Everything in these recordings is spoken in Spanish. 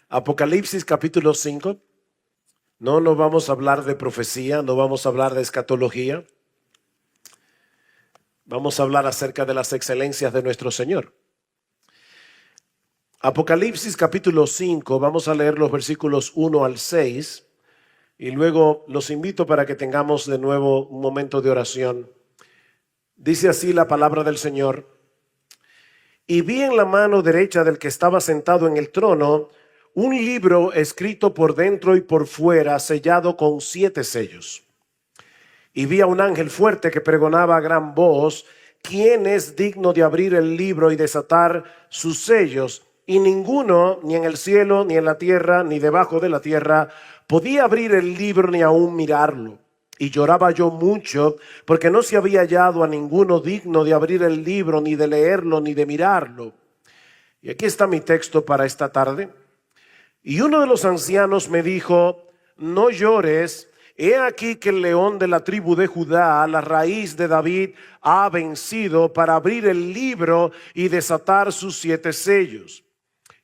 Apocalipsis capítulo 5. No vamos a hablar de profecía, no vamos a hablar de escatología. Vamos a hablar acerca de las excelencias de nuestro Señor. Apocalipsis capítulo 5, vamos a leer los versículos 1 al 6 y luego los invito para que tengamos de nuevo un momento de oración. Dice así la palabra del Señor: y vi en la mano derecha del que estaba sentado en el trono un libro escrito por dentro y por fuera, sellado con 7 sellos. Y vi a un ángel fuerte que pregonaba a gran voz: ¿quién es digno de abrir el libro y desatar sus sellos? Y ninguno, ni en el cielo, ni en la tierra, ni debajo de la tierra, podía abrir el libro ni aún mirarlo. Y lloraba yo mucho, porque no se había hallado a ninguno digno de abrir el libro, ni de leerlo, ni de mirarlo. Y aquí está mi texto para esta tarde. Y uno de los ancianos me dijo: no llores, he aquí que el león de la tribu de Judá, la raíz de David, ha vencido para abrir el libro y desatar sus 7 sellos.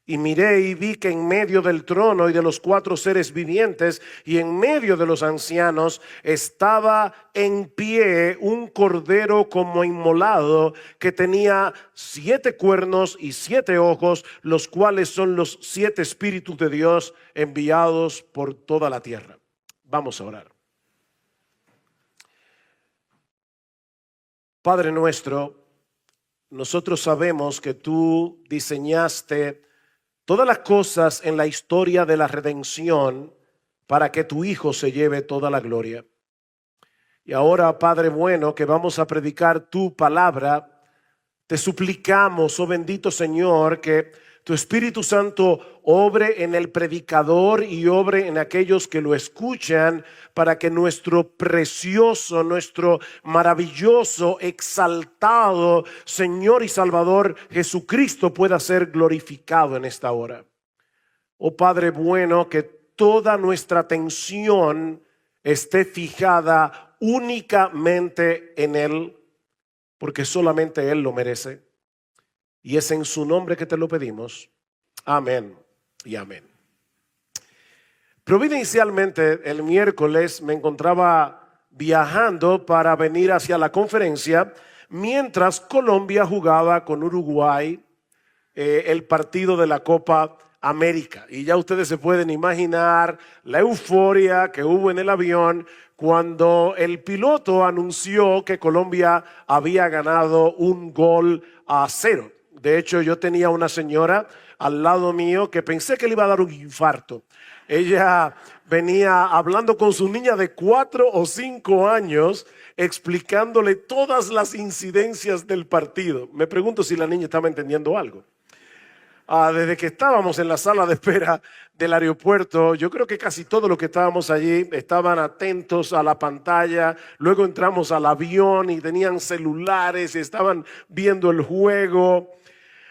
Y miré y vi que en medio del trono y de los 4 seres vivientes y en medio de los ancianos estaba en pie un cordero como inmolado, que tenía 7 cuernos y 7 ojos, los cuales son los 7 espíritus de Dios enviados por toda la tierra. Vamos a orar. Padre nuestro, nosotros sabemos que tú diseñaste todas las cosas en la historia de la redención para que tu Hijo se lleve toda la gloria. Y ahora, Padre bueno, que vamos a predicar tu palabra, te suplicamos, oh bendito Señor, que tu Espíritu Santo obre en el predicador y obre en aquellos que lo escuchan, para que nuestro precioso, nuestro maravilloso, exaltado Señor y Salvador Jesucristo pueda ser glorificado en esta hora. Oh Padre bueno, que toda nuestra atención esté fijada únicamente en Él, porque solamente Él lo merece. Y es en su nombre que te lo pedimos. Amén y amén. Providencialmente, el miércoles me encontraba viajando para venir hacia la conferencia mientras Colombia jugaba con Uruguay el partido de la Copa América. Y ya ustedes se pueden imaginar la euforia que hubo en el avión cuando el piloto anunció que Colombia había ganado 1-0. De hecho, yo tenía una señora al lado mío que pensé que le iba a dar un infarto. Ella venía hablando con su niña de 4 o 5 años, explicándole todas las incidencias del partido. Me pregunto si la niña estaba entendiendo algo. Desde que estábamos en la sala de espera del aeropuerto, yo creo que casi todos los que estábamos allí estaban atentos a la pantalla. Luego entramos al avión y tenían celulares y estaban viendo el juego.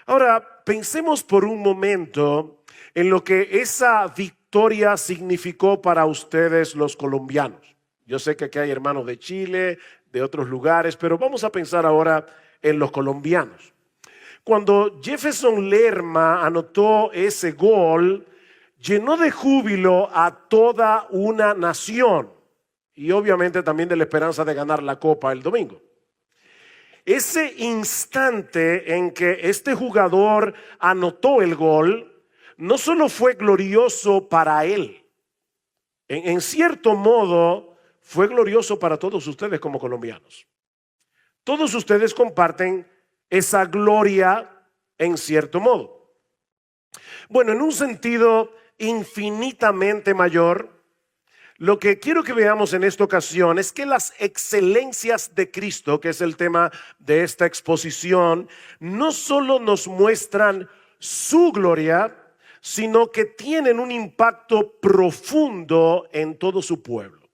Ahora, pensemos por un momento en lo que esa victoria significó para ustedes los colombianos. Yo sé que aquí hay hermanos de Chile, de otros lugares, pero vamos a pensar ahora en los colombianos. Cuando Jefferson Lerma anotó ese gol, llenó de júbilo a toda una nación y obviamente también de la esperanza de ganar la copa el domingo. Ese instante en que este jugador anotó el gol, no solo fue glorioso para él, en cierto modo fue glorioso para todos ustedes como colombianos. Todos ustedes comparten esa gloria en cierto modo. Bueno, en un sentido infinitamente mayor, lo que quiero que veamos en esta ocasión es que las excelencias de Cristo, que es el tema de esta exposición, no solo nos muestran su gloria, sino que tienen un impacto profundo en todo su pueblo.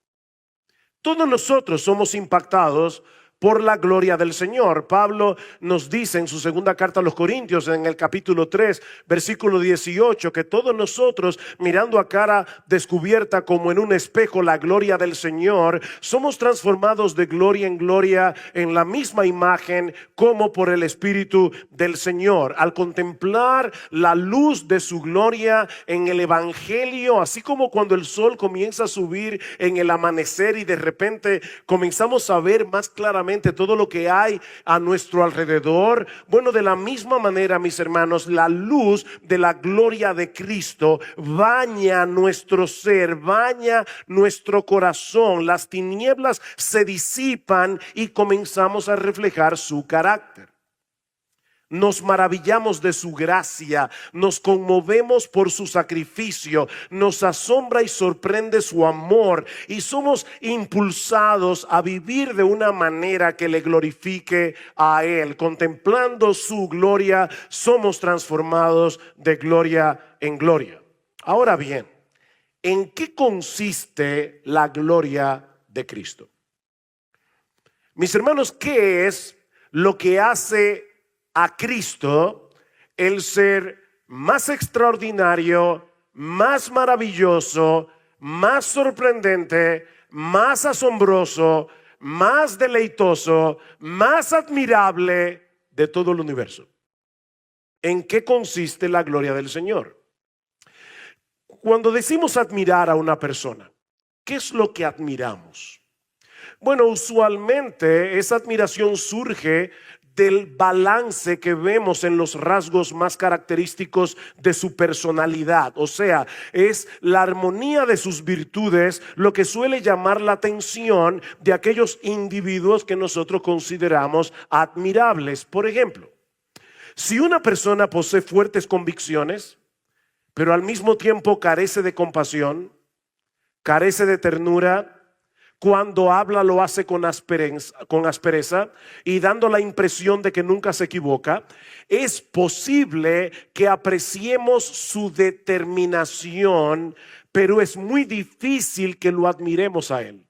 Todos nosotros somos impactados por la gloria del Señor. Pablo nos dice en su segunda carta a los Corintios, en el capítulo 3, versículo 18, que todos nosotros, mirando a cara descubierta como en un espejo la gloria del Señor, somos transformados de gloria en gloria en la misma imagen como por el Espíritu del Señor. Al contemplar la luz de su gloria en el Evangelio, así como cuando el sol comienza a subir en el amanecer y de repente comenzamos a ver más claramente todo lo que hay a nuestro alrededor. Bueno, de la misma manera, mis hermanos, la luz de la gloria de Cristo baña nuestro ser, baña nuestro corazón. Las tinieblas se disipan y comenzamos a reflejar su carácter. Nos maravillamos de su gracia, nos conmovemos por su sacrificio, nos asombra y sorprende su amor y somos impulsados a vivir de una manera que le glorifique a Él. Contemplando su gloria, somos transformados de gloria en gloria. Ahora bien, ¿en qué consiste la gloria de Cristo? Mis hermanos, ¿qué es lo que hace a Cristo el ser más extraordinario, más maravilloso, más sorprendente, más asombroso, más deleitoso, más admirable de todo el universo? ¿En qué consiste la gloria del Señor? Cuando decimos admirar a una persona, ¿qué es lo que admiramos? Bueno, usualmente esa admiración surge del balance que vemos en los rasgos más característicos de su personalidad. O sea, es la armonía de sus virtudes lo que suele llamar la atención de aquellos individuos que nosotros consideramos admirables. Por ejemplo, si una persona posee fuertes convicciones, pero al mismo tiempo carece de compasión, carece de ternura, cuando habla lo hace con aspereza y dando la impresión de que nunca se equivoca, es posible que apreciemos su determinación, pero es muy difícil que lo admiremos a él.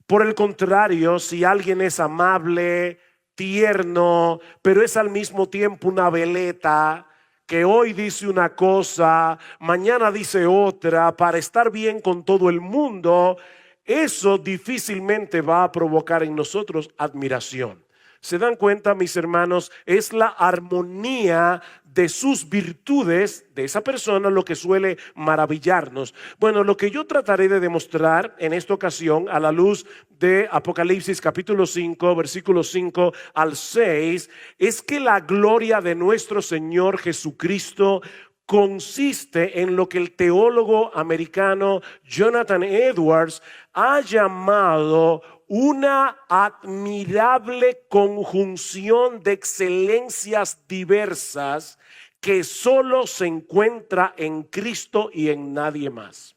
Por el contrario, si alguien es amable, tierno, pero es al mismo tiempo una veleta, que hoy dice una cosa, mañana dice otra, para estar bien con todo el mundo, eso difícilmente va a provocar en nosotros admiración. ¿Se dan cuenta, mis hermanos? Es la armonía de sus virtudes de esa persona lo que suele maravillarnos. Bueno, lo que yo trataré de demostrar en esta ocasión a la luz de Apocalipsis capítulo 5, versículos 5 al 6, es que la gloria de nuestro Señor Jesucristo consiste en lo que el teólogo americano Jonathan Edwards ha llamado una admirable conjunción de excelencias diversas que solo se encuentra en Cristo y en nadie más.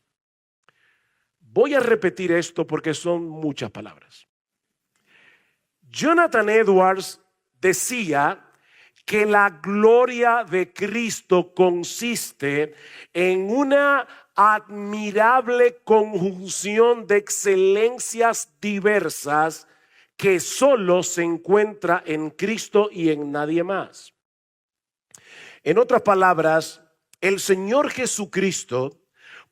Voy a repetir esto porque son muchas palabras. Jonathan Edwards decía que la gloria de Cristo consiste en una admirable conjunción de excelencias diversas que solo se encuentra en Cristo y en nadie más. En otras palabras, el Señor Jesucristo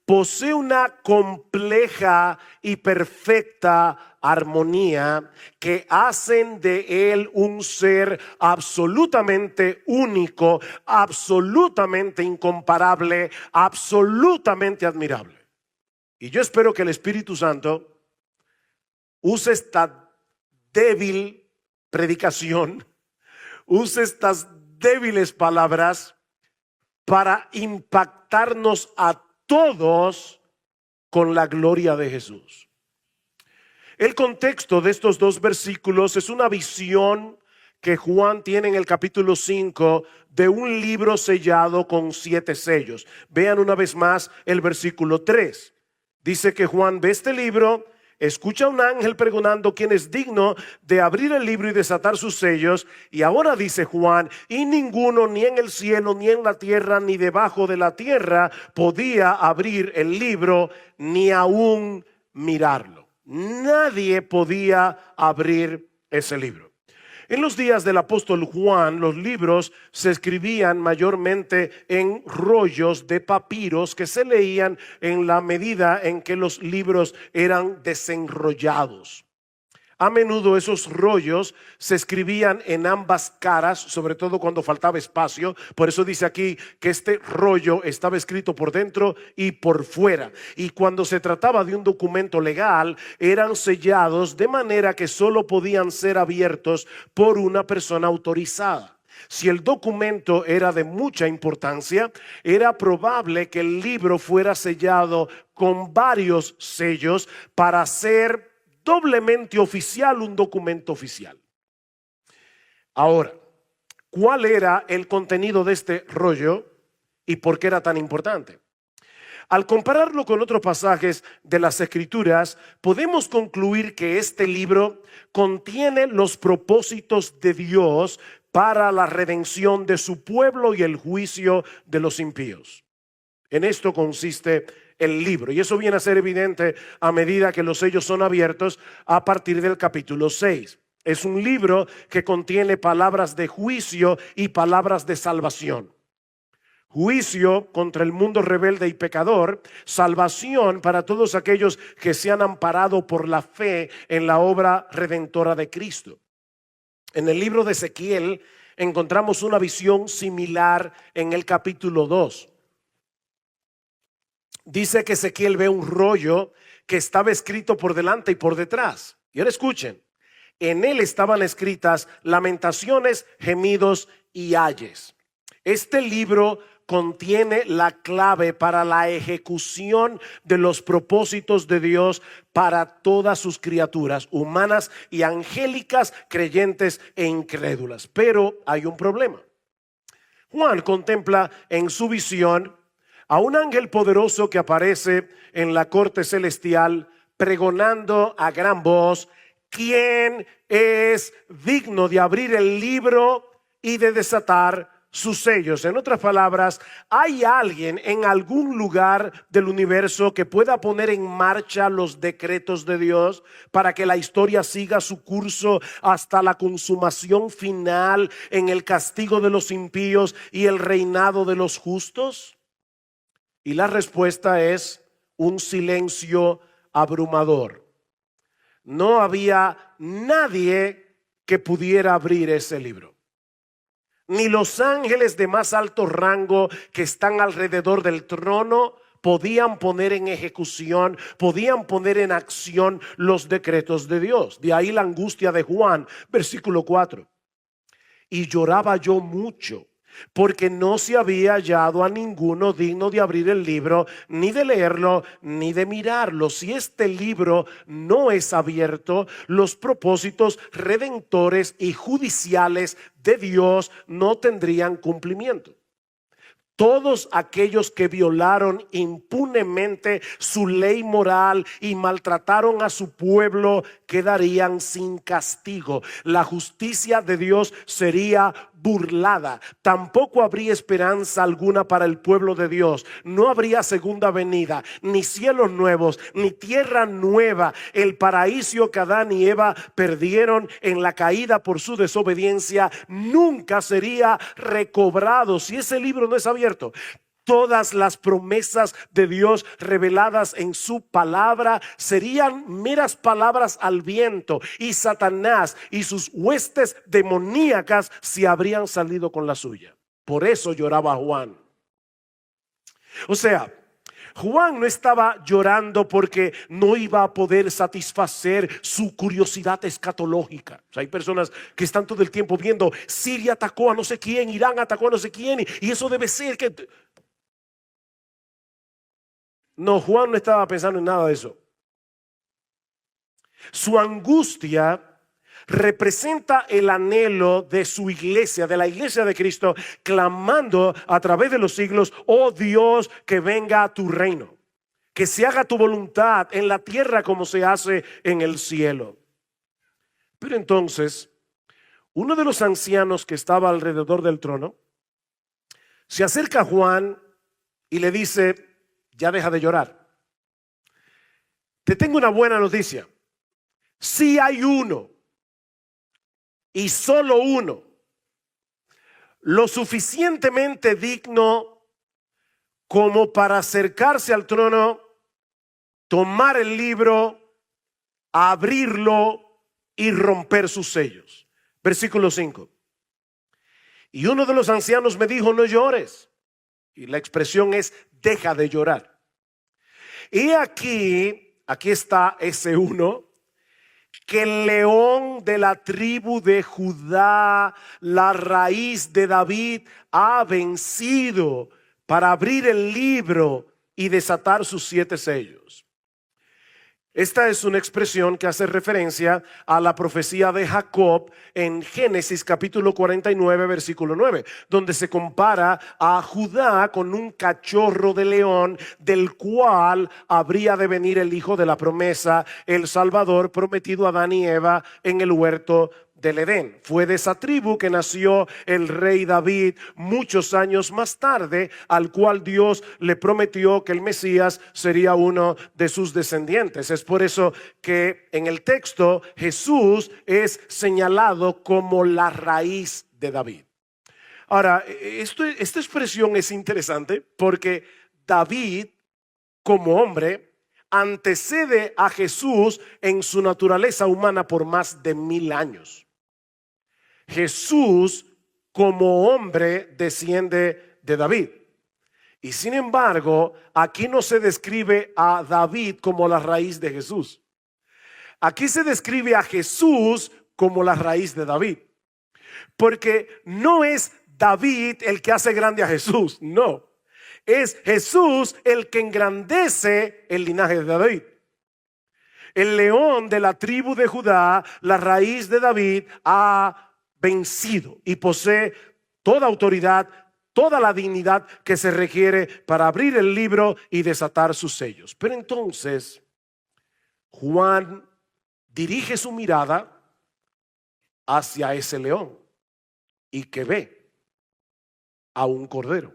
posee una compleja y perfecta armonía que hacen de él un ser absolutamente único, absolutamente incomparable, absolutamente admirable. Y yo espero que el Espíritu Santo use esta débil predicación, use estas débiles palabras para impactarnos a todos con la gloria de Jesús. El contexto de estos dos versículos es una visión que Juan tiene en el capítulo 5 de un libro sellado con 7 sellos. Vean una vez más el versículo 3. Dice que Juan ve este libro, escucha a un ángel pregonando quién es digno de abrir el libro y desatar sus sellos. Y ahora dice Juan, y ninguno ni en el cielo, ni en la tierra, ni debajo de la tierra podía abrir el libro, ni aún mirarlo. Nadie podía abrir ese libro. En los días del apóstol Juan, los libros se escribían mayormente en rollos de papiros que se leían en la medida en que los libros eran desenrollados. A menudo esos rollos se escribían en ambas caras, sobre todo cuando faltaba espacio. Por eso dice aquí que este rollo estaba escrito por dentro y por fuera. Y cuando se trataba de un documento legal, eran sellados de manera que solo podían ser abiertos por una persona autorizada. Si el documento era de mucha importancia, era probable que el libro fuera sellado con varios sellos para ser doblemente oficial, un documento oficial. Ahora, ¿cuál era el contenido de este rollo y por qué era tan importante? Al compararlo con otros pasajes de las Escrituras, podemos concluir que este libro contiene los propósitos de Dios para la redención de su pueblo y el juicio de los impíos. En esto consiste el libro, y eso viene a ser evidente a medida que los sellos son abiertos a partir del capítulo 6. Es un libro que contiene palabras de juicio y palabras de salvación. Juicio contra el mundo rebelde y pecador, salvación para todos aquellos que se han amparado por la fe en la obra redentora de Cristo. En el libro de Ezequiel encontramos una visión similar en el capítulo 2. Dice que Ezequiel ve un rollo que estaba escrito por delante y por detrás. Y ahora escuchen, en él estaban escritas lamentaciones, gemidos y ayes. Este libro contiene la clave para la ejecución de los propósitos de Dios para todas sus criaturas, humanas y angélicas, creyentes e incrédulas. Pero hay un problema. Juan contempla en su visión a un ángel poderoso que aparece en la corte celestial pregonando a gran voz: ¿quién es digno de abrir el libro y de desatar sus sellos? En otras palabras, ¿hay alguien en algún lugar del universo que pueda poner en marcha los decretos de Dios para que la historia siga su curso hasta la consumación final en el castigo de los impíos y el reinado de los justos? Y la respuesta es un silencio abrumador. No había nadie que pudiera abrir ese libro. Ni los ángeles de más alto rango que están alrededor del trono podían poner en ejecución, podían poner en acción los decretos de Dios. De ahí la angustia de Juan, versículo 4. Y lloraba yo mucho, porque no se había hallado a ninguno digno de abrir el libro, ni de leerlo, ni de mirarlo. Si este libro no es abierto, los propósitos redentores y judiciales de Dios no tendrían cumplimiento. Todos aquellos que violaron impunemente su ley moral y maltrataron a su pueblo quedarían sin castigo. La justicia de Dios sería burlada. Tampoco habría esperanza alguna para el pueblo de Dios. No habría segunda venida, ni cielos nuevos, ni tierra nueva. El paraíso que Adán y Eva perdieron en la caída por su desobediencia nunca sería recobrado si ese libro no es abierto. Todas las promesas de Dios reveladas en su palabra serían meras palabras al viento, y Satanás y sus huestes demoníacas se habrían salido con la suya. Por eso lloraba Juan. O sea, Juan no estaba llorando porque no iba a poder satisfacer su curiosidad escatológica. O sea, hay personas que están todo el tiempo viendo: Siria atacó a no sé quién, Irán atacó a no sé quién, y eso debe ser que... No, Juan no estaba pensando en nada de eso. Su angustia representa el anhelo de su iglesia, de la iglesia de Cristo, clamando a través de los siglos: oh Dios, que venga a tu reino, que se haga tu voluntad en la tierra como se hace en el cielo. Pero entonces, uno de los ancianos que estaba alrededor del trono se acerca a Juan y le dice: ya deja de llorar. Te tengo una buena noticia. sí hay uno y solo uno, lo suficientemente digno como para acercarse al trono, tomar el libro, abrirlo y romper sus sellos. Versículo 5. Y uno de los ancianos me dijo: no llores. Y la expresión es: deja de llorar. Y aquí está ese uno, que el león de la tribu de Judá, la raíz de David, ha vencido para abrir el libro y desatar sus 7 sellos. Esta es una expresión que hace referencia a la profecía de Jacob en Génesis capítulo 49 versículo 9, donde se compara a Judá con un cachorro de león del cual habría de venir el hijo de la promesa, el Salvador prometido a Adán y Eva en el huerto del Edén. Fue de esa tribu que nació el rey David muchos años más tarde, al cual Dios le prometió que el Mesías sería uno de sus descendientes. Es por eso que en el texto Jesús es señalado como la raíz de David. Ahora, esta expresión es interesante porque David, como hombre, antecede a Jesús en su naturaleza humana por más de 1000 años. Jesús como hombre desciende de David. Y sin embargo, aquí no se describe a David como la raíz de Jesús. Aquí se describe a Jesús como la raíz de David. Porque no es David el que hace grande a Jesús, no. Es Jesús el que engrandece el linaje de David. El león de la tribu de Judá, la raíz de David, ha vencido y posee toda autoridad, toda la dignidad que se requiere para abrir el libro y desatar sus sellos. Pero entonces Juan dirige su mirada hacia ese león y que ve a un cordero.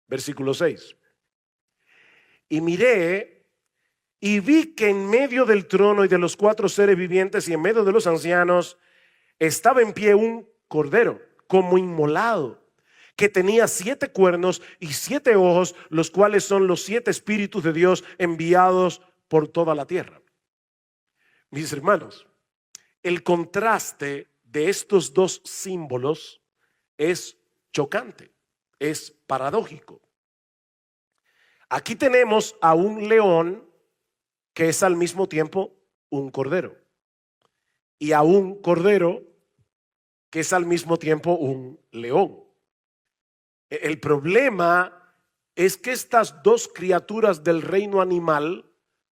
Versículo 6. Y miré y vi que en medio del trono y de los 4 seres vivientes y en medio de los ancianos estaba en pie un cordero como inmolado, que tenía 7 cuernos y 7 ojos, los cuales son los 7 espíritus de Dios enviados por toda la tierra. Mis hermanos, el contraste de estos dos símbolos es chocante, es paradójico. Aquí tenemos a un león que es al mismo tiempo un cordero, y a un cordero que es al mismo tiempo un león. El problema es que estas dos criaturas del reino animal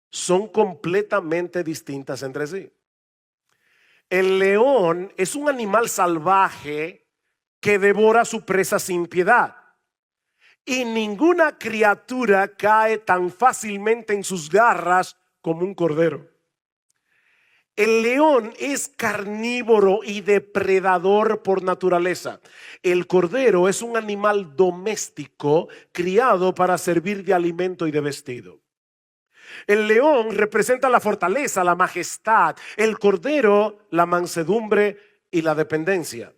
son completamente distintas entre sí. El león es un animal salvaje que devora a su presa sin piedad. Y ninguna criatura cae tan fácilmente en sus garras como un cordero. El león es carnívoro y depredador por naturaleza. El cordero es un animal doméstico criado para servir de alimento y de vestido. El león representa la fortaleza, la majestad. El cordero, la mansedumbre y la dependencia.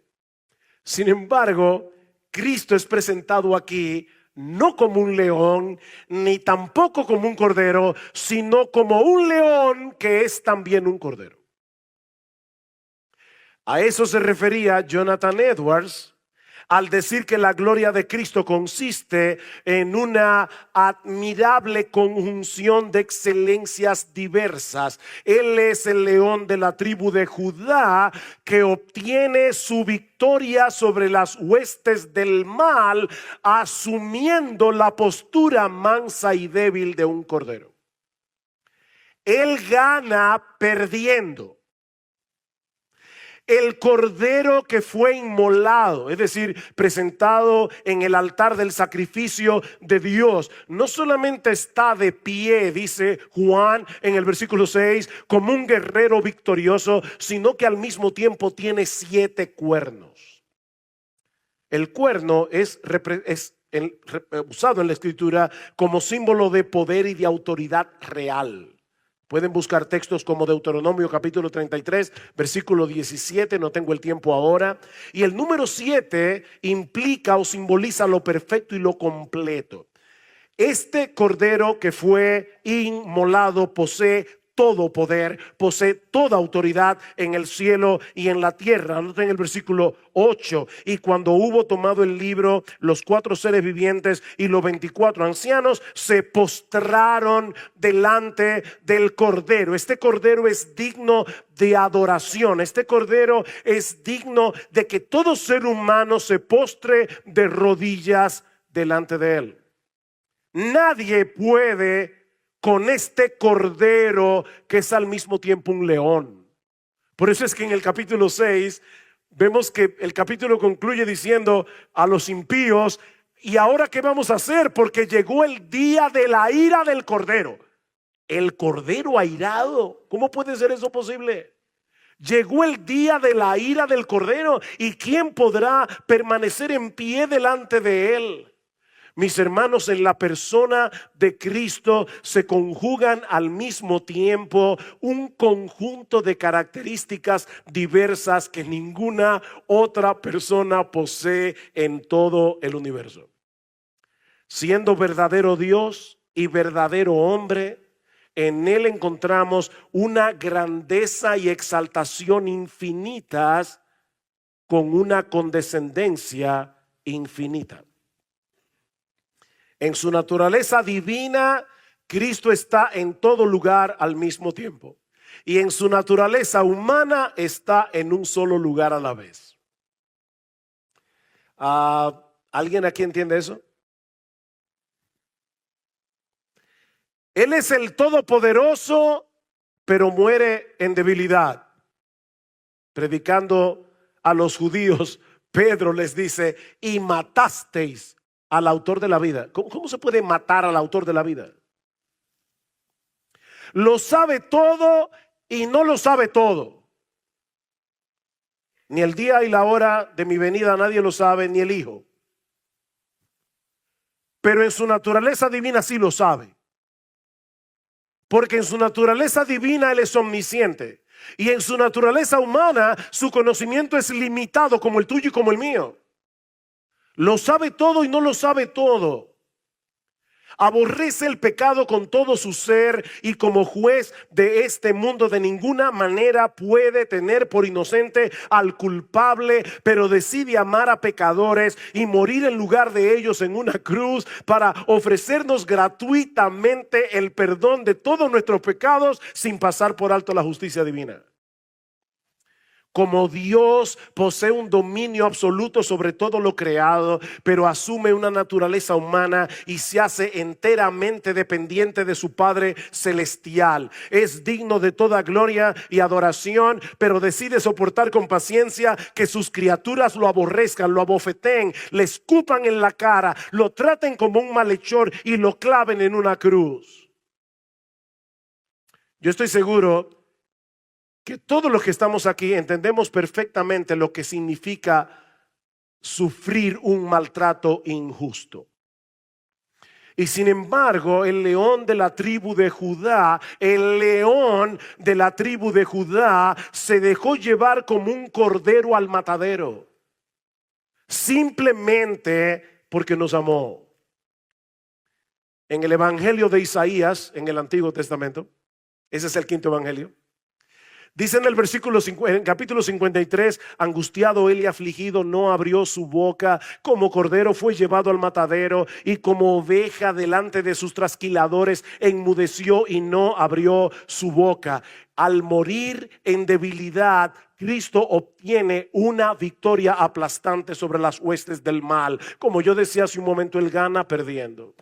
Sin embargo, Cristo es presentado aquí no como un león, ni tampoco como un cordero, sino como un león que es también un cordero. A eso se refería Jonathan Edwards al decir que la gloria de Cristo consiste en una admirable conjunción de excelencias diversas. Él es el león de la tribu de Judá que obtiene su victoria sobre las huestes del mal, asumiendo la postura mansa y débil de un cordero. Él gana perdiendo. El cordero que fue inmolado, es decir, presentado en el altar del sacrificio de Dios, no solamente está de pie, dice Juan en el versículo 6, como un guerrero victorioso, sino que al mismo tiempo tiene 7 cuernos. El cuerno es usado en la escritura como símbolo de poder y de autoridad real. Pueden buscar textos como Deuteronomio capítulo 33, versículo 17, no tengo el tiempo ahora. Y el número 7 implica o simboliza lo perfecto y lo completo. Este cordero que fue inmolado posee todo poder, posee toda autoridad en el cielo y en la tierra. Anoten el versículo 8. Y cuando hubo tomado el libro, los 4 seres vivientes y los 24 ancianos se postraron delante del cordero. Este cordero es digno de adoración. Este cordero es digno de que todo ser humano se postre de rodillas delante de él. Nadie puede con este cordero que es al mismo tiempo un león. Por eso es que en el capítulo 6 vemos que el capítulo concluye diciendo a los impíos: ¿y ahora qué vamos a hacer? Porque llegó el día de la ira del cordero. El cordero airado, ¿cómo puede ser eso posible? Llegó el día de la ira del cordero, ¿y quién podrá permanecer en pie delante de él? Mis hermanos, en la persona de Cristo se conjugan al mismo tiempo un conjunto de características diversas que ninguna otra persona posee en todo el universo. Siendo verdadero Dios y verdadero hombre, en él encontramos una grandeza y exaltación infinitas con una condescendencia infinita. En su naturaleza divina, Cristo está en todo lugar al mismo tiempo. Y en su naturaleza humana está en un solo lugar a la vez. ¿Alguien aquí entiende eso? Él es el Todopoderoso, pero muere en debilidad. Predicando a los judíos, Pedro les dice: y matasteis al autor de la vida. ¿Cómo se puede matar al autor de la vida? Lo sabe todo y no lo sabe todo. Ni el día y la hora de mi venida nadie lo sabe, ni el Hijo. Pero en su naturaleza divina sí lo sabe. Porque en su naturaleza divina Él es omnisciente. Y en su naturaleza humana su conocimiento es limitado, como el tuyo y como el mío. Lo sabe todo y no lo sabe todo. Aborrece el pecado con todo su ser y como juez de este mundo de ninguna manera puede tener por inocente al culpable, pero decide amar a pecadores y morir en lugar de ellos en una cruz para ofrecernos gratuitamente el perdón de todos nuestros pecados sin pasar por alto la justicia divina. Como Dios posee un dominio absoluto sobre todo lo creado, pero asume una naturaleza humana y se hace enteramente dependiente de su Padre celestial. Es digno de toda gloria y adoración, pero decide soportar con paciencia que sus criaturas lo aborrezcan, lo abofeten, le escupan en la cara, lo traten como un malhechor y lo claven en una cruz. Yo estoy seguro que todos los que estamos aquí entendemos perfectamente lo que significa sufrir un maltrato injusto. Y sin embargo, el león de la tribu de Judá, se dejó llevar como un cordero al matadero, simplemente porque nos amó. En el Evangelio de Isaías, en el Antiguo Testamento, ese es el quinto evangelio. Dice en el en capítulo 53, angustiado él y afligido no abrió su boca, como cordero fue llevado al matadero y como oveja delante de sus trasquiladores enmudeció y no abrió su boca. Al morir en debilidad, Cristo obtiene una victoria aplastante sobre las huestes del mal. Como yo decía hace un momento, él gana perdiendo.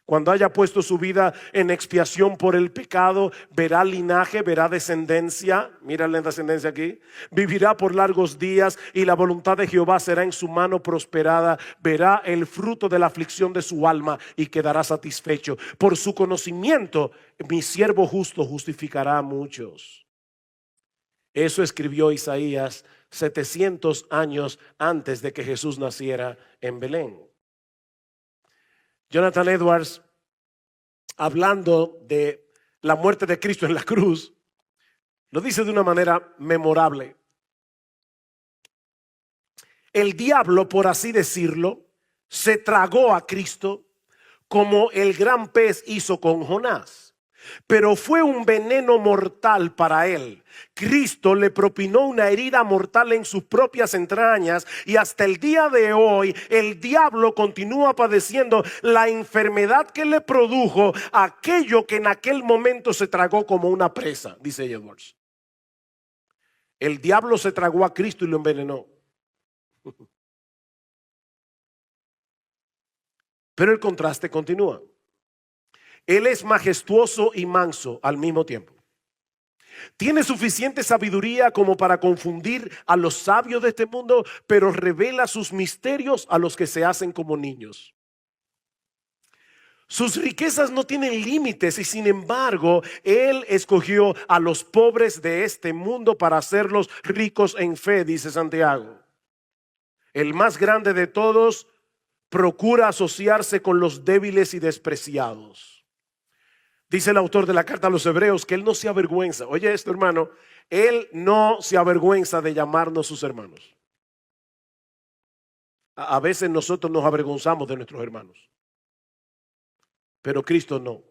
Cuando haya puesto su vida en expiación por el pecado, verá linaje, verá descendencia. Mira la descendencia aquí. Vivirá por largos días y la voluntad de Jehová será en su mano prosperada. Verá el fruto de la aflicción de su alma y quedará satisfecho. Por su conocimiento, mi siervo justo justificará a muchos. Eso escribió Isaías 700 años antes de que Jesús naciera en Belén. Jonathan Edwards, hablando de la muerte de Cristo en la cruz, lo dice de una manera memorable. El diablo, por así decirlo, se tragó a Cristo como el gran pez hizo con Jonás, pero fue un veneno mortal para él. Cristo le propinó una herida mortal en sus propias entrañas y hasta el día de hoy el diablo continúa padeciendo la enfermedad que le produjo aquello que en aquel momento se tragó como una presa, dice Edwards. El diablo se tragó a Cristo y lo envenenó. Pero el contraste continúa. Él es majestuoso y manso al mismo tiempo. Tiene suficiente sabiduría como para confundir a los sabios de este mundo, pero revela sus misterios a los que se hacen como niños. Sus riquezas no tienen límites y sin embargo, Él escogió a los pobres de este mundo para hacerlos ricos en fe, dice Santiago. El más grande de todos procura asociarse con los débiles y despreciados. Dice el autor de la carta a los Hebreos que Él no se avergüenza. Oye esto, hermano, Él no se avergüenza de llamarnos sus hermanos. A veces nosotros nos avergonzamos de nuestros hermanos, pero Cristo no.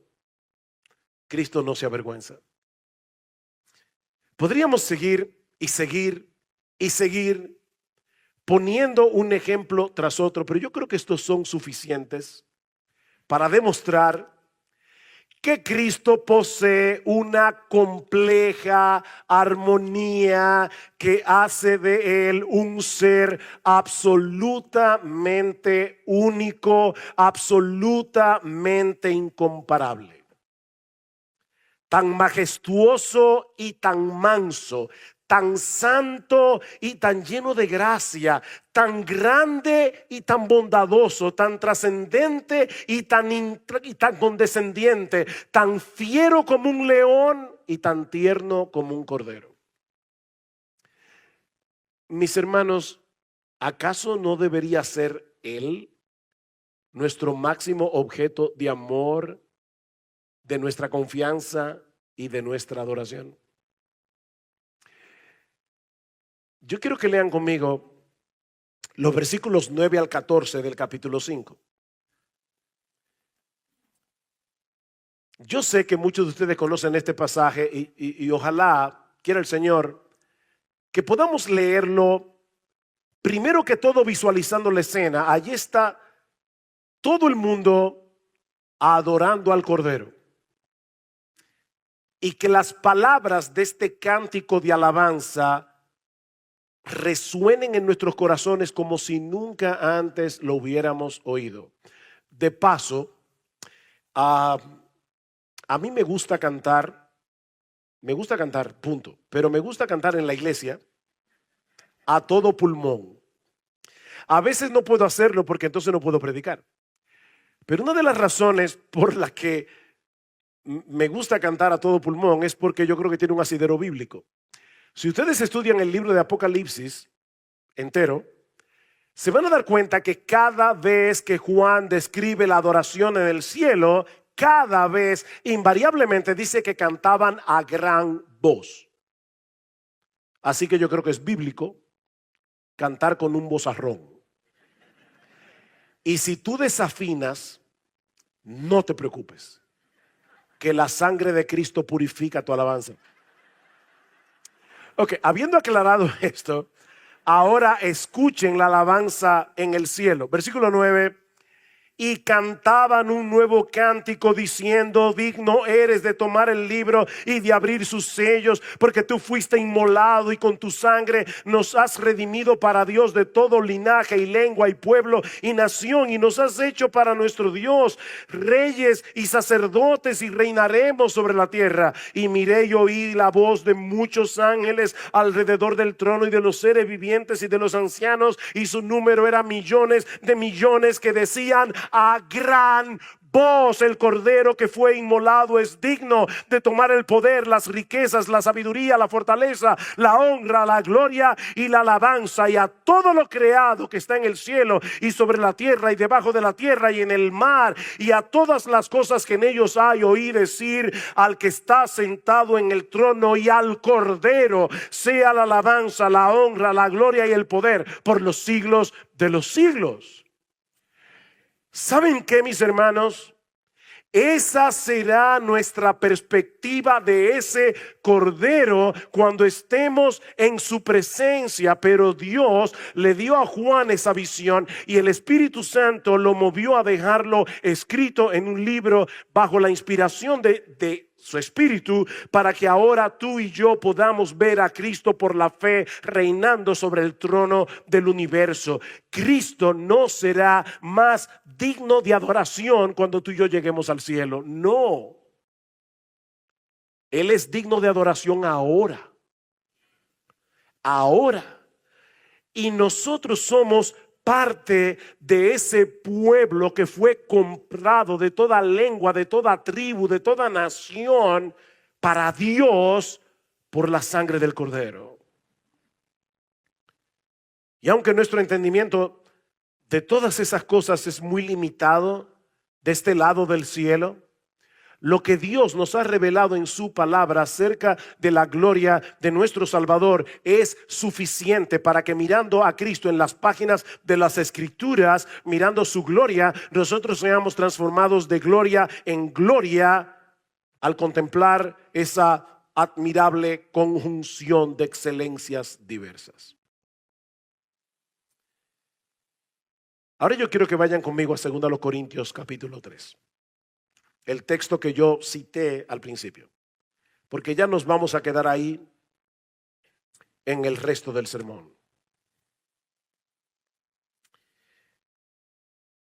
Cristo no se avergüenza. Podríamos seguir y seguir y seguir poniendo un ejemplo tras otro, pero yo creo que estos son suficientes para demostrar que Cristo posee una compleja armonía que hace de Él un ser absolutamente único, absolutamente incomparable. Tan majestuoso y tan manso, tan santo y tan lleno de gracia, tan grande y tan bondadoso, tan trascendente y tan condescendiente, tan fiero como un león y tan tierno como un cordero. Mis hermanos, ¿acaso no debería ser Él nuestro máximo objeto de amor, de nuestra confianza y de nuestra adoración? Yo quiero que lean conmigo los versículos 9 al 14 del capítulo 5. Yo sé que muchos de ustedes conocen este pasaje y ojalá quiera el Señor que podamos leerlo primero que todo visualizando la escena. Allí está todo el mundo adorando al Cordero. Y que las palabras de este cántico de alabanza resuenen en nuestros corazones como si nunca antes lo hubiéramos oído. De paso, a mí me gusta cantar, punto, pero me gusta cantar en la iglesia a todo pulmón. A veces no puedo hacerlo porque entonces no puedo predicar. Pero una de las razones por la que me gusta cantar a todo pulmón es porque yo creo que tiene un asidero bíblico. Si ustedes estudian el libro de Apocalipsis entero, se van a dar cuenta que cada vez que Juan describe la adoración en el cielo, cada vez invariablemente dice que cantaban a gran voz. Así que yo creo que es bíblico cantar con un vozarrón. Y si tú desafinas, no te preocupes, que la sangre de Cristo purifica tu alabanza. Ok, habiendo aclarado esto, ahora escuchen la alabanza en el cielo. Versículo 9. Y cantaban un nuevo cántico diciendo: digno eres de tomar el libro y de abrir sus sellos, porque tú fuiste inmolado y con tu sangre nos has redimido para Dios de todo linaje y lengua y pueblo y nación, y nos has hecho para nuestro Dios reyes y sacerdotes, y reinaremos sobre la tierra. Y miré y oí la voz de muchos ángeles alrededor del trono y de los seres vivientes y de los ancianos, y su número era millones de millones, que decían a gran Vos, el Cordero que fue inmolado, es digno de tomar el poder, las riquezas, la sabiduría, la fortaleza, la honra, la gloria y la alabanza. Y a todo lo creado que está en el cielo y sobre la tierra y debajo de la tierra y en el mar, y a todas las cosas que en ellos hay, oí decir al que está sentado en el trono y al Cordero, sea la alabanza, la honra, la gloria y el poder por los siglos de los siglos. ¿Saben qué, mis hermanos? Esa será nuestra perspectiva de ese Cordero cuando estemos en su presencia. Pero Dios le dio a Juan esa visión y el Espíritu Santo lo movió a dejarlo escrito en un libro bajo la inspiración de su Espíritu, para que ahora tú y yo podamos ver a Cristo por la fe reinando sobre el trono del universo. Cristo no será más digno de adoración cuando tú y yo lleguemos al cielo. No. Él es digno de adoración ahora. Ahora. Y nosotros somos parte de ese pueblo que fue comprado de toda lengua, de toda tribu, de toda nación para Dios por la sangre del Cordero. Y aunque nuestro entendimiento de todas esas cosas es muy limitado de este lado del cielo, lo que Dios nos ha revelado en su palabra acerca de la gloria de nuestro Salvador es suficiente para que, mirando a Cristo en las páginas de las Escrituras, mirando su gloria, nosotros seamos transformados de gloria en gloria al contemplar esa admirable conjunción de excelencias diversas. Ahora yo quiero que vayan conmigo a 2 Corintios capítulo 3. El texto que yo cité al principio, porque ya nos vamos a quedar ahí en el resto del sermón.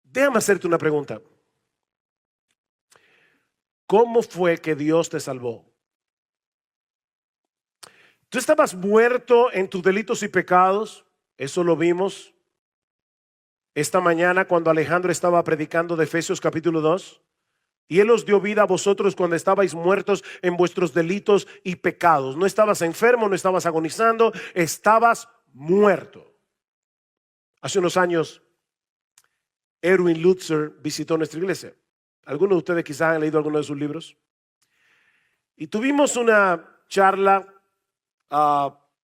Déjame hacerte una pregunta. ¿Cómo fue que Dios te salvó? Tú estabas muerto en tus delitos y pecados. Eso lo vimos esta mañana cuando Alejandro estaba predicando de Efesios capítulo 2. Y Él os dio vida a vosotros cuando estabais muertos en vuestros delitos y pecados. No estabas enfermo, no estabas agonizando, estabas muerto. Hace unos años, Erwin Lutzer visitó nuestra iglesia. Algunos de ustedes quizás han leído alguno de sus libros. Y tuvimos una charla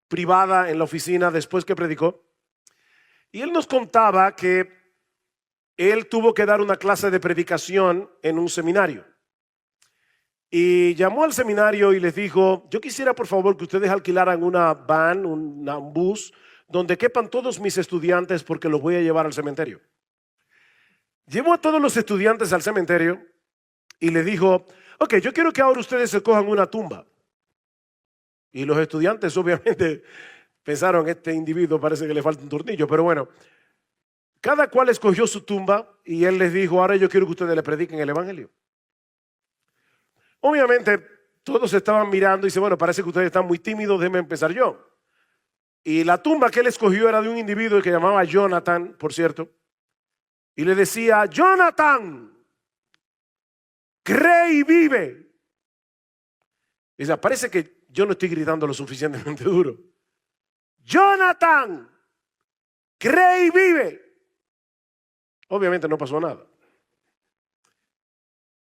privada en la oficina después que predicó. Y él nos contaba que él tuvo que dar una clase de predicación en un seminario. Y llamó al seminario y les dijo: yo quisiera por favor que ustedes alquilaran una van, un bus, donde quepan todos mis estudiantes porque los voy a llevar al cementerio. Llevó a todos los estudiantes al cementerio y le dijo: ok, yo quiero que ahora ustedes se cojan una tumba. Y los estudiantes obviamente pensaron: este individuo parece que le falta un tornillo, pero bueno. Cada cual escogió su tumba y él les dijo: ahora yo quiero que ustedes le prediquen el evangelio. Obviamente todos estaban mirando y dice: bueno, parece que ustedes están muy tímidos, déjenme empezar yo. Y la tumba que él escogió era de un individuo que llamaba Jonathan, por cierto. Y le decía: Jonathan, cree y vive. Y dice: parece que yo no estoy gritando lo suficientemente duro. Jonathan, cree y vive. Obviamente no pasó nada.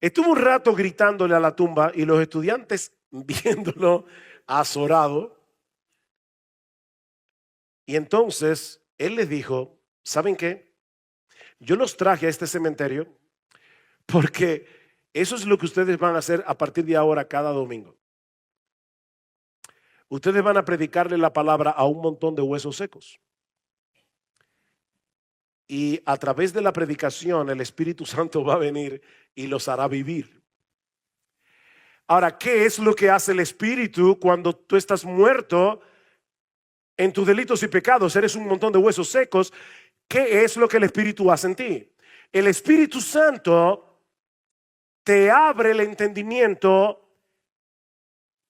Estuvo un rato gritándole a la tumba y los estudiantes viéndolo azorado. Y entonces él les dijo: ¿saben qué? Yo los traje a este cementerio porque eso es lo que ustedes van a hacer a partir de ahora cada domingo. Ustedes van a predicarle la palabra a un montón de huesos secos. Y a través de la predicación el Espíritu Santo va a venir y los hará vivir. Ahora, ¿qué es lo que hace el Espíritu cuando tú estás muerto en tus delitos y pecados? Eres un montón de huesos secos. ¿Qué es lo que el Espíritu hace en ti? El Espíritu Santo te abre el entendimiento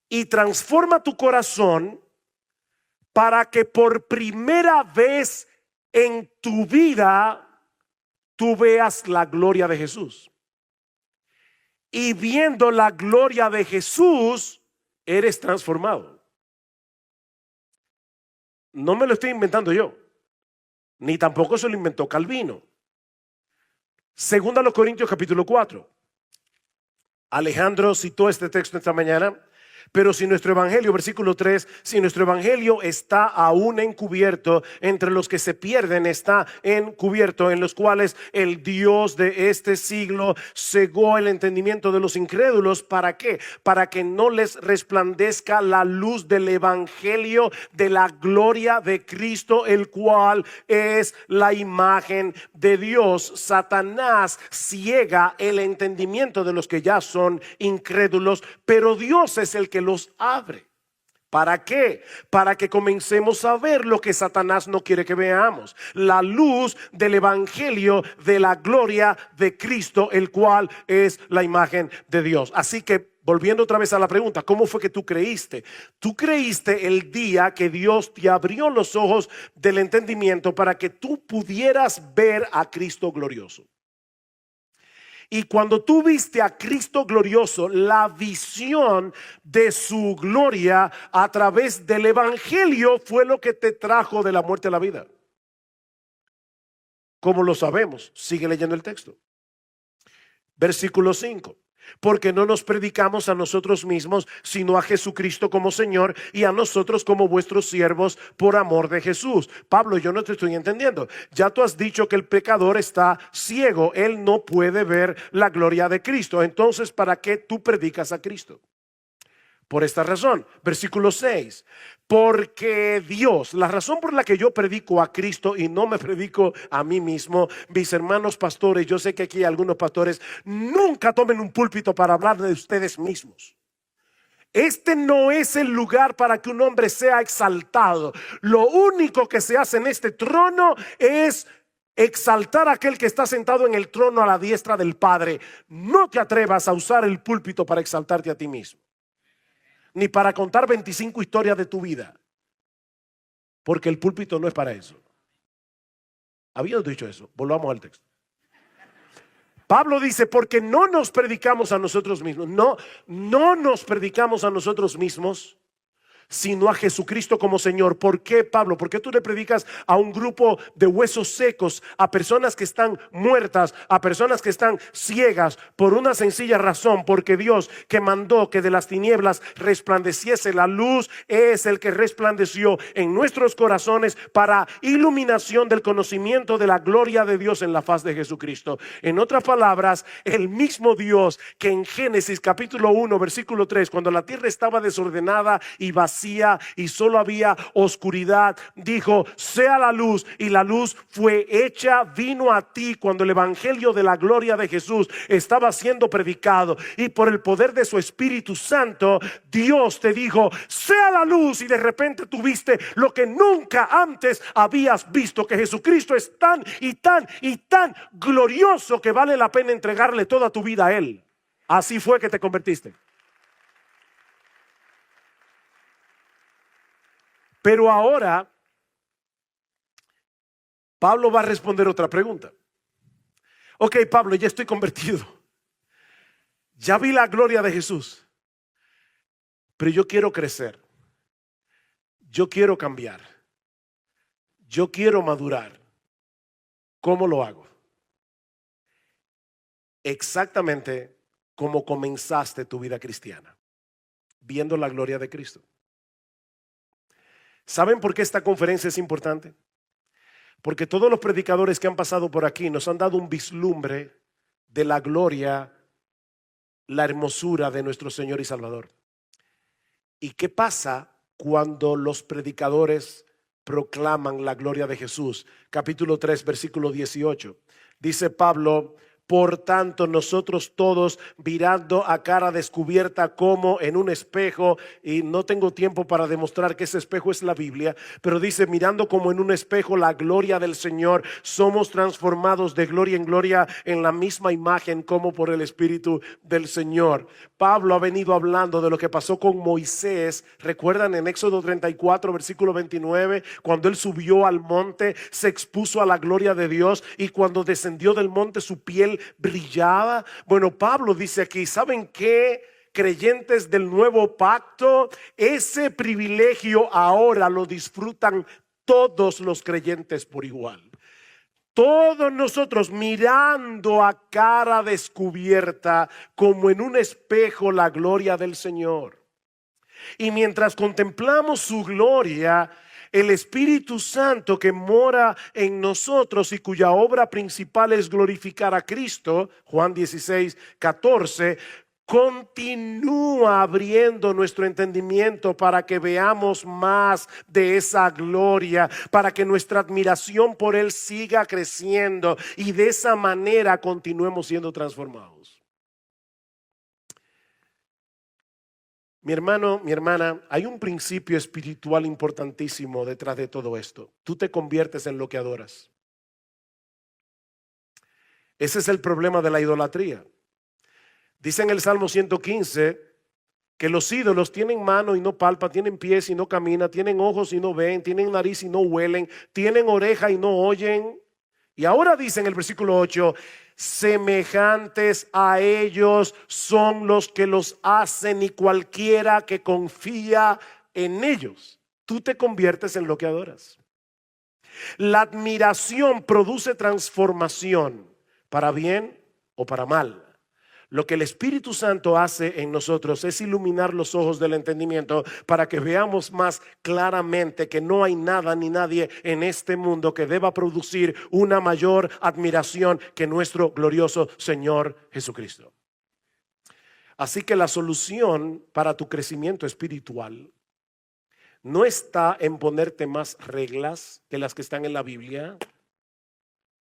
y transforma tu corazón para que por primera vez en tu vida tú veas la gloria de Jesús. y viendo la gloria de Jesús, eres transformado. No me lo estoy inventando yo, ni tampoco se lo inventó Calvino. Segunda a los Corintios capítulo 4. Alejandro citó este texto esta mañana. Pero si nuestro evangelio, versículo 3, si nuestro evangelio está aún encubierto, entre los que se pierden está encubierto, en los cuales el Dios de este siglo cegó el entendimiento de los incrédulos. ¿Para qué? Para que no les resplandezca la luz del evangelio de la gloria de Cristo, el cual es la imagen de Dios. Satanás ciega el entendimiento de los que ya son incrédulos, pero Dios es el que los abre. ¿Para qué? Para que comencemos a ver lo que Satanás no quiere que veamos: la luz del evangelio de la gloria de Cristo, el cual es la imagen de Dios. Así que, volviendo otra vez a la pregunta, ¿cómo fue que tú creíste? Tú creíste el día que Dios te abrió los ojos del entendimiento para que tú pudieras ver a Cristo glorioso. Y cuando tú viste a Cristo glorioso, la visión de su gloria a través del evangelio fue lo que te trajo de la muerte a la vida. ¿Cómo lo sabemos? Sigue leyendo el texto. Versículo 5. Porque no nos predicamos a nosotros mismos, sino a Jesucristo como Señor, y a nosotros como vuestros siervos por amor de Jesús. Pablo, yo no te estoy entendiendo. Ya tú has dicho que el pecador está ciego, él no puede ver la gloria de Cristo. Entonces, ¿para qué tú predicas a Cristo? Por esta razón, versículo 6, porque Dios, la razón por la que yo predico a Cristo y no me predico a mí mismo, mis hermanos pastores, yo sé que aquí hay algunos pastores, nunca tomen un púlpito para hablar de ustedes mismos. Este no es el lugar para que un hombre sea exaltado. Lo único que se hace en este trono es exaltar a aquel que está sentado en el trono a la diestra del Padre. No te atrevas a usar el púlpito para exaltarte a ti mismo, ni para contar 25 historias de tu vida, porque el púlpito no es para eso. Habiendo dicho eso, volvamos al texto. Pablo dice, porque no nos predicamos a nosotros mismos. No nos predicamos a nosotros mismos, sino a Jesucristo como Señor. ¿Por qué, Pablo? ¿Por qué tú le predicas a un grupo de huesos secos, a personas que están muertas, a personas que están ciegas? Por una sencilla razón: porque Dios, que mandó que de las tinieblas resplandeciese la luz, es el que resplandeció en nuestros corazones para iluminación del conocimiento de la gloria de Dios en la faz de Jesucristo. En otras palabras, el mismo Dios que en Génesis capítulo 1 versículo 3, cuando la tierra estaba desordenada y vacía y solo había oscuridad, dijo: sea la luz, y la luz fue hecha. Vino a ti cuando el evangelio de la gloria de Jesús estaba siendo predicado, y por el poder de su Espíritu Santo, Dios te dijo: sea la luz, y de repente tuviste lo que nunca antes habías visto, que Jesucristo es tan y tan y tan glorioso que vale la pena entregarle toda tu vida a Él. Así fue que te convertiste. Pero ahora Pablo va a responder otra pregunta. Ok, Pablo, ya estoy convertido, ya vi la gloria de Jesús, pero yo quiero crecer, yo quiero cambiar, yo quiero madurar. ¿Cómo lo hago? Exactamente como comenzaste tu vida cristiana, viendo la gloria de Cristo. ¿Saben por qué esta conferencia es importante? Porque todos los predicadores que han pasado por aquí nos han dado un vislumbre de la gloria, la hermosura de nuestro Señor y Salvador. ¿Y qué pasa cuando los predicadores proclaman la gloria de Jesús? Capítulo 3, versículo 18. Dice Pablo: por tanto, nosotros todos, mirando a cara descubierta como en un espejo, y no tengo tiempo para demostrar que ese espejo es la Biblia, pero dice: mirando como en un espejo la gloria del Señor, somos transformados de gloria en gloria en la misma imagen como por el Espíritu del Señor. Pablo ha venido hablando de lo que pasó con Moisés. ¿Recuerdan en Éxodo 34, versículo 29? Cuando él subió al monte, se expuso a la gloria de Dios, y cuando descendió del monte, su piel él brillaba. Bueno, Pablo dice aquí, ¿saben qué? Creyentes del nuevo pacto, ese privilegio ahora lo disfrutan todos los creyentes por igual. Todos nosotros mirando a cara descubierta como en un espejo la gloria del Señor. Y mientras contemplamos su gloria, el Espíritu Santo que mora en nosotros y cuya obra principal es glorificar a Cristo, Juan 16:14, continúa abriendo nuestro entendimiento para que veamos más de esa gloria, para que nuestra admiración por Él siga creciendo y de esa manera continuemos siendo transformados. Mi hermano, mi hermana, hay un principio espiritual importantísimo detrás de todo esto. Tú te conviertes en lo que adoras. Ese es el problema de la idolatría. Dice en el Salmo 115 que los ídolos tienen mano y no palpa, tienen pies y no camina, tienen ojos y no ven, tienen nariz y no huelen, tienen oreja y no oyen. Y ahora dice en el versículo 8, semejantes a ellos son los que los hacen y cualquiera que confía en ellos. Tú te conviertes en lo que adoras. La admiración produce transformación, para bien o para mal. Lo que el Espíritu Santo hace en nosotros es iluminar los ojos del entendimiento para que veamos más claramente que no hay nada ni nadie en este mundo que deba producir una mayor admiración que nuestro glorioso Señor Jesucristo. Así que la solución para tu crecimiento espiritual no está en ponerte más reglas que las que están en la Biblia.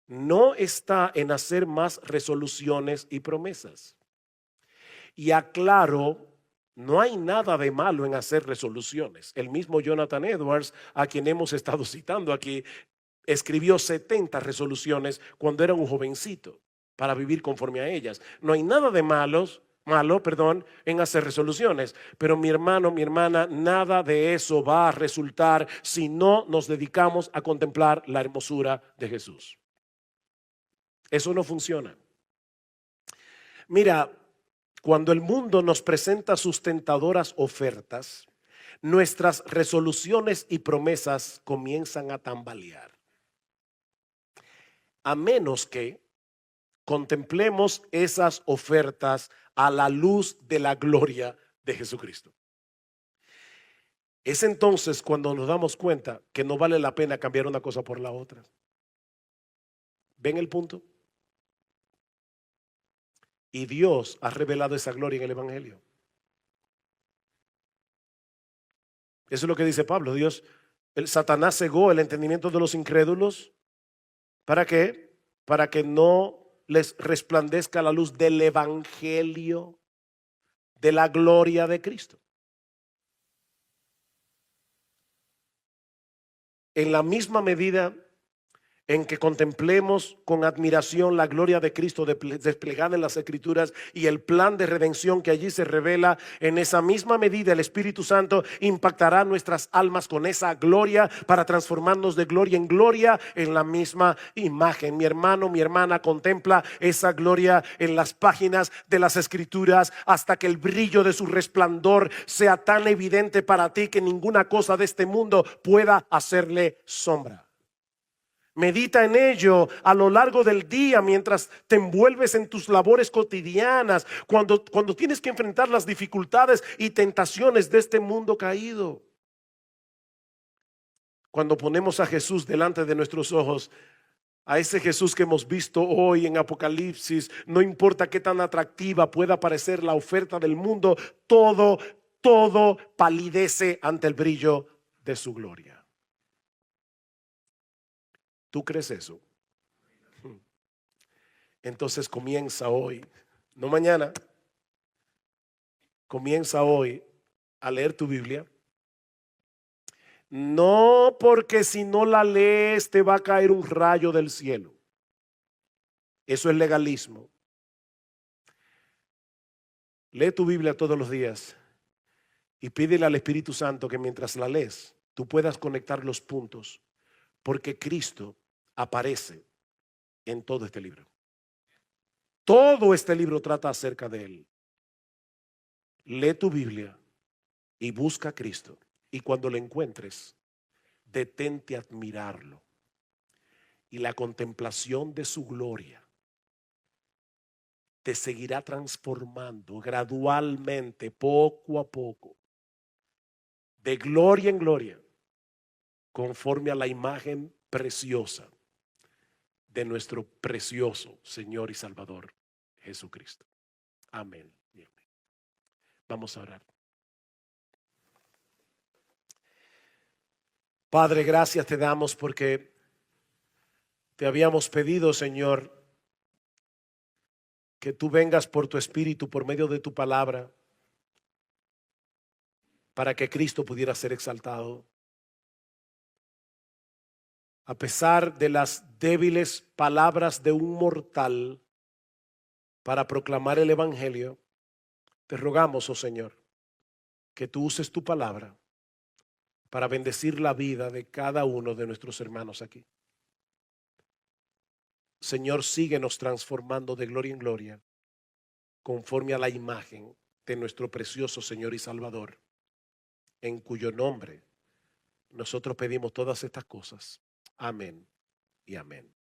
No está en hacer más resoluciones y promesas. Y aclaro, no hay nada de malo en hacer resoluciones. El mismo Jonathan Edwards, a quien hemos estado citando aquí, escribió 70 resoluciones cuando era un jovencito para vivir conforme a ellas. No hay nada de malo, en hacer resoluciones. Pero mi hermano, mi hermana, nada de eso va a resultar si no nos dedicamos a contemplar la hermosura de Jesús. Eso no funciona. Mira, cuando el mundo nos presenta sus tentadoras ofertas, nuestras resoluciones y promesas comienzan a tambalear. A menos que contemplemos esas ofertas a la luz de la gloria de Jesucristo. Es entonces cuando nos damos cuenta que no vale la pena cambiar una cosa por la otra. ¿Ven el punto? Y Dios ha revelado esa gloria en el Evangelio. Eso es lo que dice Pablo. El Satanás cegó el entendimiento de los incrédulos. ¿Para qué? Para que no les resplandezca la luz del Evangelio, de la gloria de Cristo. En la misma medida en que contemplemos con admiración la gloria de Cristo desplegada en las Escrituras y el plan de redención que allí se revela, en esa misma medida el Espíritu Santo impactará nuestras almas con esa gloria para transformarnos de gloria en gloria en la misma imagen. Mi hermano, mi hermana, contempla esa gloria en las páginas de las Escrituras hasta que el brillo de su resplandor sea tan evidente para ti que ninguna cosa de este mundo pueda hacerle sombra. Medita en ello a lo largo del día mientras te envuelves en tus labores cotidianas, cuando tienes que enfrentar las dificultades y tentaciones de este mundo caído. Cuando ponemos a Jesús delante de nuestros ojos, a ese Jesús que hemos visto hoy en Apocalipsis, no importa qué tan atractiva pueda parecer la oferta del mundo, todo palidece ante el brillo de su gloria. ¿Tú crees eso? Entonces comienza hoy, no mañana, comienza hoy a leer tu Biblia. No porque si no la lees te va a caer un rayo del cielo. Eso es legalismo. Lee tu Biblia todos los días y pídele al Espíritu Santo que mientras la lees tú puedas conectar los puntos, porque Cristo aparece en todo este libro. Todo este libro trata acerca de Él. Lee tu Biblia y busca a Cristo. Y cuando lo encuentres, detente a admirarlo. Y la contemplación de su gloria te seguirá transformando gradualmente, poco a poco, de gloria en gloria, conforme a la imagen preciosa de nuestro precioso Señor y Salvador Jesucristo. Amén y amén. Vamos a orar. Padre, gracias te damos porque te habíamos pedido, Señor, que tú vengas por tu Espíritu, por medio de tu palabra, para que Cristo pudiera ser exaltado. A pesar de las débiles palabras de un mortal para proclamar el Evangelio, te rogamos, oh Señor, que tú uses tu palabra para bendecir la vida de cada uno de nuestros hermanos aquí. Señor, síguenos transformando de gloria en gloria, conforme a la imagen de nuestro precioso Señor y Salvador, en cuyo nombre nosotros pedimos todas estas cosas. Amén y amén.